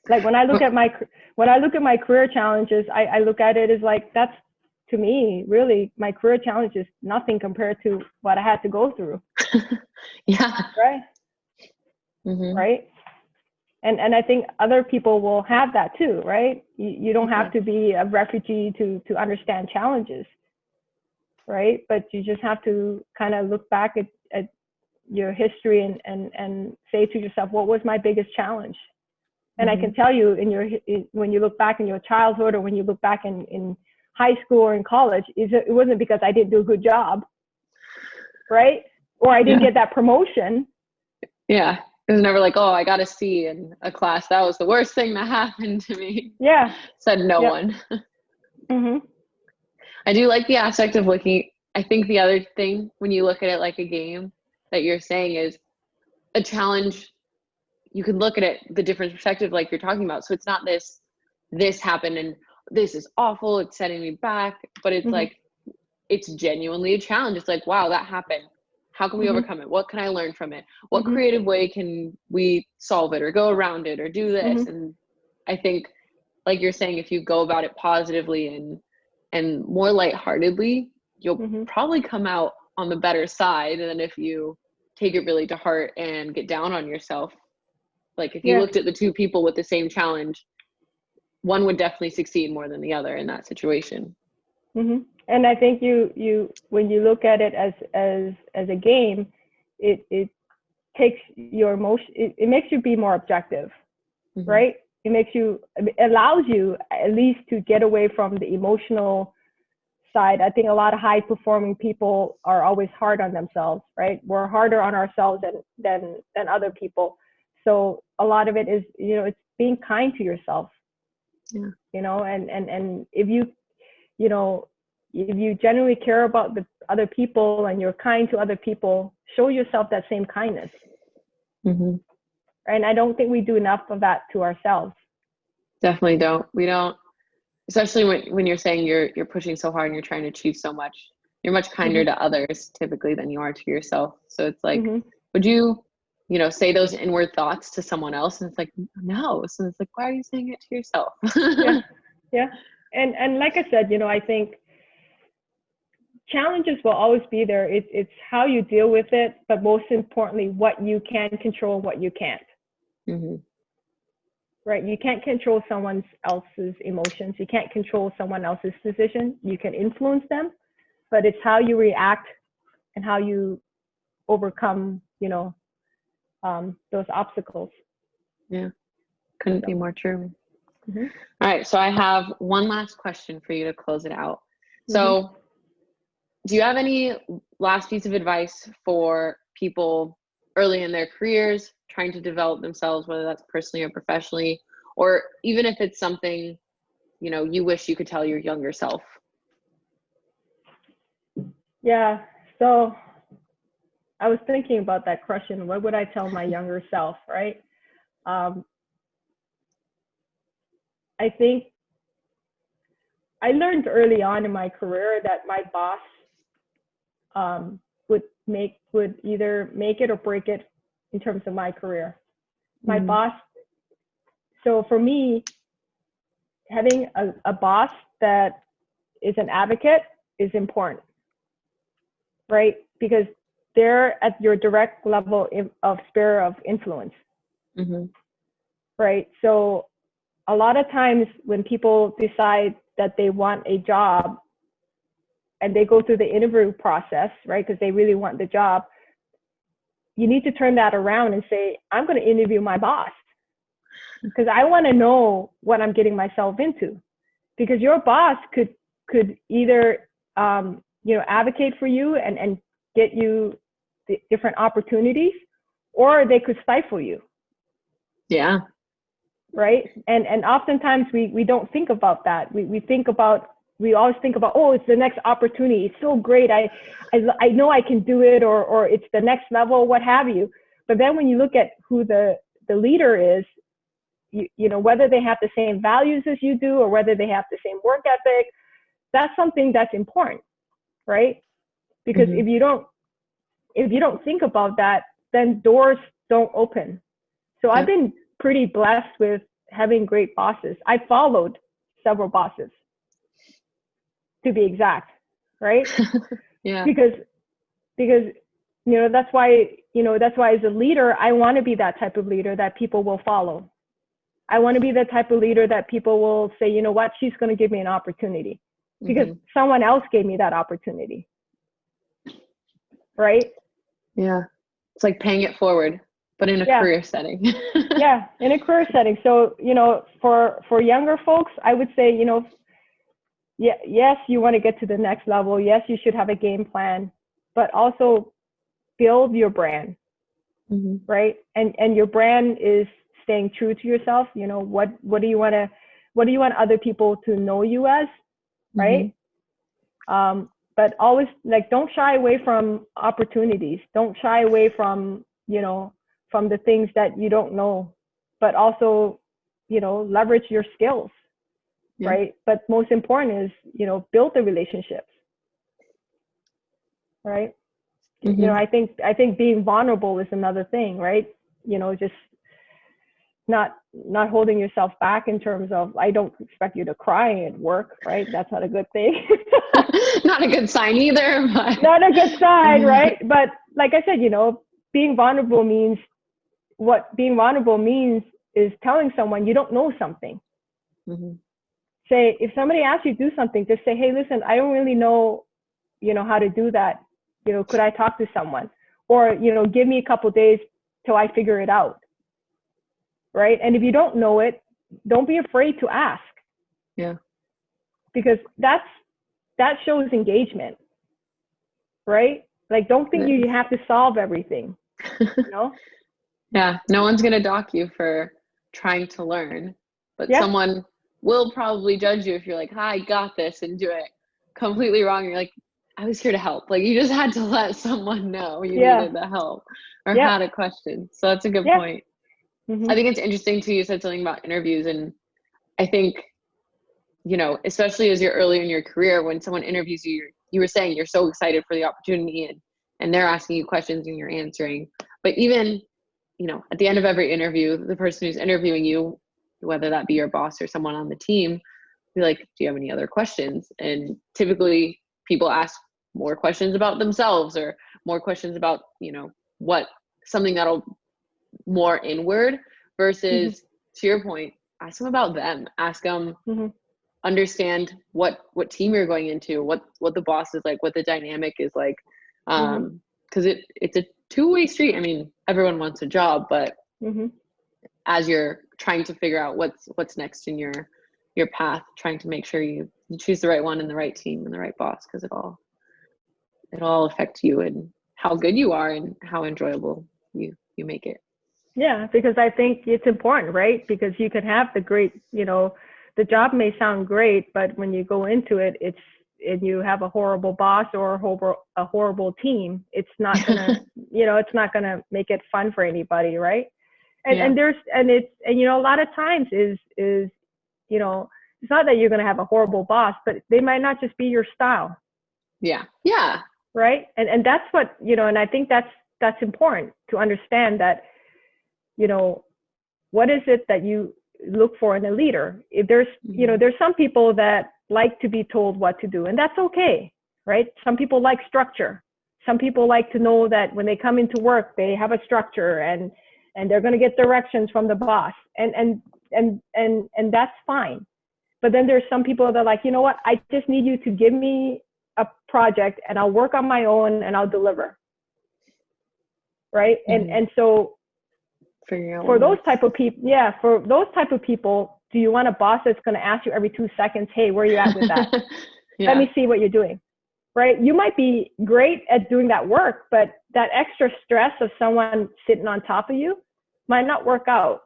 Like when I look at my career challenges, I look at it as like, that's, to me, really, my career challenge is nothing compared to what I had to go through. Yeah. Right. Right. And I think other people will have that too, right? You don't have to be a refugee to understand challenges, right? But you just have to kind of look back at your history and say to yourself, what was my biggest challenge? And I can tell you when you look back in your childhood or when you look back in high school or in college, it wasn't because I didn't do a good job, right? Or I didn't get that promotion. Yeah. It was never like, oh, I got a C in a class. That was the worst thing that happened to me. Yeah. Said no one. I do like the aspect of looking. I think the other thing, when you look at it like a game, that you're saying is a challenge. You can look at it the different perspective, like you're talking about. So it's not this happened and this is awful, it's setting me back, but it's like, it's genuinely a challenge. It's like, wow, that happened. How can we overcome it? What can I learn from it? What creative way can we solve it or go around it or do this? And I think, like you're saying, if you go about it positively and more lightheartedly, you'll probably come out on the better side than if you take it really to heart and get down on yourself. Like if you looked at the two people with the same challenge, one would definitely succeed more than the other in that situation. And I think you when you look at it as a game, it takes your emotion, it makes you be more objective, right? It allows you at least to get away from the emotional side. I think a lot of high performing people are always hard on themselves, right? We're harder on ourselves than other people. So a lot of it is, it's being kind to yourself, and if you genuinely care about the other people and you're kind to other people, show yourself that same kindness. And I don't think we do enough of that to ourselves. Definitely don't. We don't, especially when you're saying you're pushing so hard and you're trying to achieve so much. You're much kinder to others typically than you are to yourself. So it's like, would you, say those inward thoughts to someone else? And it's like, no. So it's like, why are you saying it to yourself? Yeah. And like I said, I think challenges will always be there. It's how you deal with it, but most importantly, what you can control and what you can't. Right? You can't control someone else's emotions. You can't control someone else's decision. You can influence them, but it's how you react and how you overcome, those obstacles. Yeah, couldn't be more true. All right, so I have one last question for you to close it out. So do you have any last piece of advice for people early in their careers trying to develop themselves, whether that's personally or professionally, or even if it's something, you wish you could tell your younger self? Yeah, so I was thinking about that question. What would I tell my younger self, right? I think I learned early on in my career that my boss would either make it or break it in terms of my career. My boss. So for me, having a boss that is an advocate is important, right? Because they're at your direct level of sphere of influence, right? So a lot of times when people decide that they want a job and they go through the interview process, right, because they really want the job, you need to turn that around and say, I'm going to interview my boss because I want to know what I'm getting myself into. Because your boss could either advocate for you and get you different opportunities, or they could stifle you. Yeah. Right. And oftentimes we don't think about that. We always think about, oh, it's the next opportunity. It's so great. I know I can do it, or it's the next level, what have you. But then when you look at who the leader is, you know, whether they have the same values as you do, or whether they have the same work ethic, that's something that's important, right? Because if you don't think about that, then doors don't open. So I've been pretty blessed with having great bosses. I followed several bosses, to be exact, right? Because that's why as a leader, I want to be that type of leader that people will follow. I want to be the type of leader that people will say, you know what, she's going to give me an opportunity because someone else gave me that opportunity. Right? Yeah. It's like paying it forward, but in a career setting. Yeah, in a career setting. So, you know, for younger folks, I would say, you know, yes, you want to get to the next level. Yes, you should have a game plan, but also build your brand, right? And your brand is staying true to yourself. You know, what do you want other people to know you as, right? But always, like, don't shy away from opportunities. Don't shy away from, you know, from the things that you don't know, but also, you know, leverage your skills, right? But most important is, you know, build the relationships, right? You know, I think being vulnerable is another thing, right? You know, just not holding yourself back in terms of, I don't expect you to cry at work, right? That's not a good thing. Not a good sign either. But. Not a good sign, right? But like I said, you know, being vulnerable means is telling someone you don't know something. Say, if somebody asks you to do something, just say, hey, listen, I don't really know, you know, how to do that. You know, could I talk to someone? Or, you know, give me a couple days till I figure it out. Right? And if you don't know it, don't be afraid to ask. Yeah. Because that shows engagement. Right? Like, don't think you have to solve everything. You know? Yeah. No one's going to dock you for trying to learn, but someone will probably judge you if you're like, hi, I got this, and do it completely wrong. You're like, I was here to help. Like, you just had to let someone know you needed the help or had a question. So that's a good point. I think it's interesting too, you said something about interviews, and I think, you know, especially as you're early in your career, when someone interviews you, you were saying you're so excited for the opportunity, and they're asking you questions and you're answering. But even, you know, at the end of every interview, the person who's interviewing you, whether that be your boss or someone on the team, be like, do you have any other questions? And typically people ask more questions about themselves, or more questions about, you know, something that'll more inward, versus to your point, ask them about them. Ask them, understand what team you're going into, what the boss is like, what the dynamic is like. Because it's a two-way street. I mean, everyone wants a job, but as you're trying to figure out what's next in your path, trying to make sure you choose the right one and the right team and the right boss, because it all affects you and how good you are and how enjoyable you make it. Yeah, because I think it's important, right? Because you can have the great, you know, the job may sound great, but when you go into it, and you have a horrible boss or a horrible team, it's not gonna, you know, it's not gonna make it fun for anybody, right? And you know, a lot of times is you know, it's not that you're gonna have a horrible boss, but they might not just be your style. Yeah. Right. And that's what, you know, and I think that's important to understand, that, you know, what is it that you look for in a leader? If there's, you know, there's some people that like to be told what to do, and that's okay. right? Some people like structure. Some people like to know that when they come into work, they have a structure and they're going to get directions from the boss, and that's fine. But then there's some people that are like, you know what? I just need you to give me a project and I'll work on my own and I'll deliver. Right. Mm-hmm. And so for those type of people, do you want a boss that's going to ask you every 2 seconds, hey, where are you at with that? Yeah. Let me see what you're doing. Right. You might be great at doing that work, but that extra stress of someone sitting on top of you might not work out.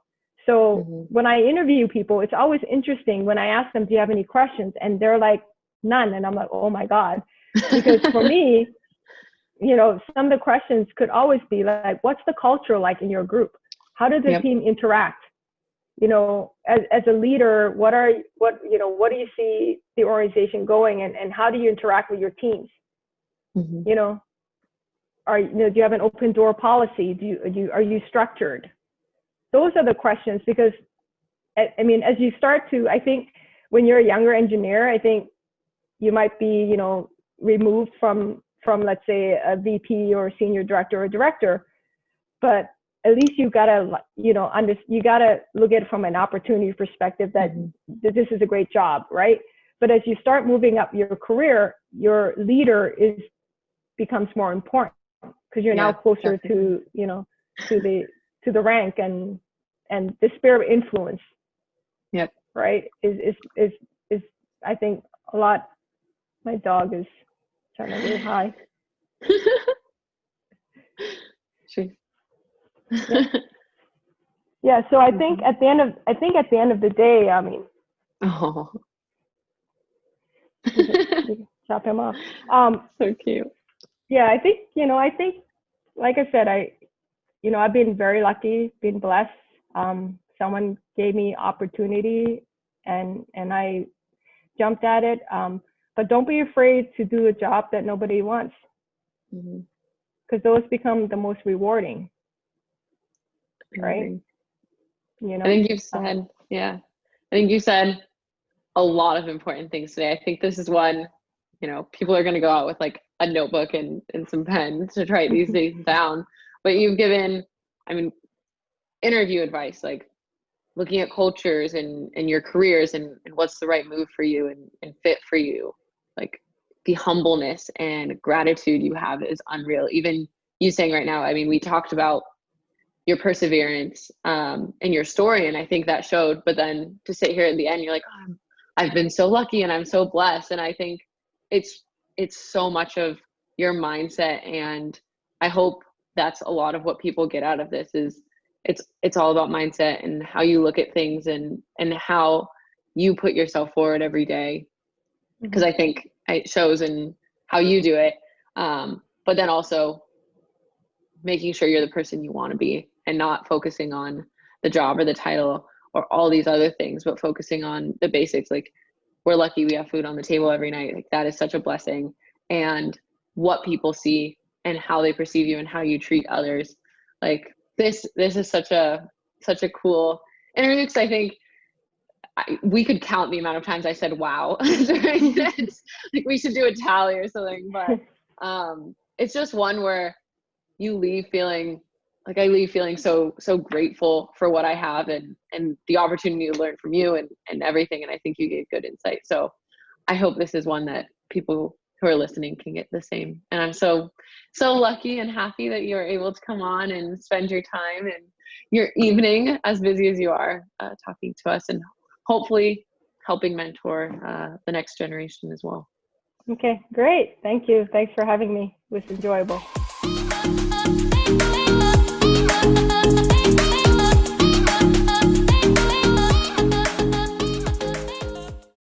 So when I interview people, it's always interesting when I ask them, do you have any questions? And they're like, none. And I'm like, oh my God. Because for me, you know, some of the questions could always be like, what's the culture like in your group? How does the team interact? You know, as a leader, what do you see the organization going, and how do you interact with your teams? You know, do you have an open door policy? Are you structured? Those are the questions, because I mean, as you start to, I think when you're a younger engineer, I think you might be, you know, removed from let's say a VP or a senior director or director, but at least you gotta, you know, you gotta look at it from an opportunity perspective that this is a great job, right? But as you start moving up your career, your leader becomes more important, because you're now closer to, you know, to the rank, and the spirit of influence. Yep. Right. Is I think a lot. My dog is trying to really high. Yeah. So I think at the end of the day, I mean, chop him off. So cute. Yeah, I think, like I said, I've been very lucky, been blessed. Someone gave me opportunity, and I jumped at it. But don't be afraid to do a job that nobody wants, because those become the most rewarding, right? You know, I think you said a lot of important things today. I think this is one, you know, people are going to go out with like a notebook and some pen to write these things down. But you've given, I mean, interview advice, like looking at cultures and your careers and what's the right move for you and fit for you. Like the humbleness and gratitude you have is unreal. Even you saying right now, I mean, we talked about your perseverance and your story, and I think that showed. But then to sit here at the end, you're like, oh, I've been so lucky and I'm so blessed. And I think it's so much of your mindset, and I hope that's a lot of what people get out of this. Is it's all about mindset and how you look at things and how you put yourself forward every day, because I think it shows in how you do it, but then also making sure you're the person you want to be and not focusing on the job or the title or all these other things, but focusing on the basics. Like, we're lucky we have food on the table every night. Like, that is such a blessing. And what people see and how they perceive you and how you treat others. Like, this is such a cool interview, because I think we could count the amount of times I said wow during this. Like, we should do a tally or something. But it's just one where you leave feeling like, I leave feeling so grateful for what I have and the opportunity to learn from you and everything. And I think you gave good insight. So I hope this is one that people who are listening can get the same. And I'm so lucky and happy that you are able to come on and spend your time and your evening, as busy as you are, talking to us, and hopefully helping mentor the next generation as well. Okay, great. Thank you. Thanks for having me. It was enjoyable.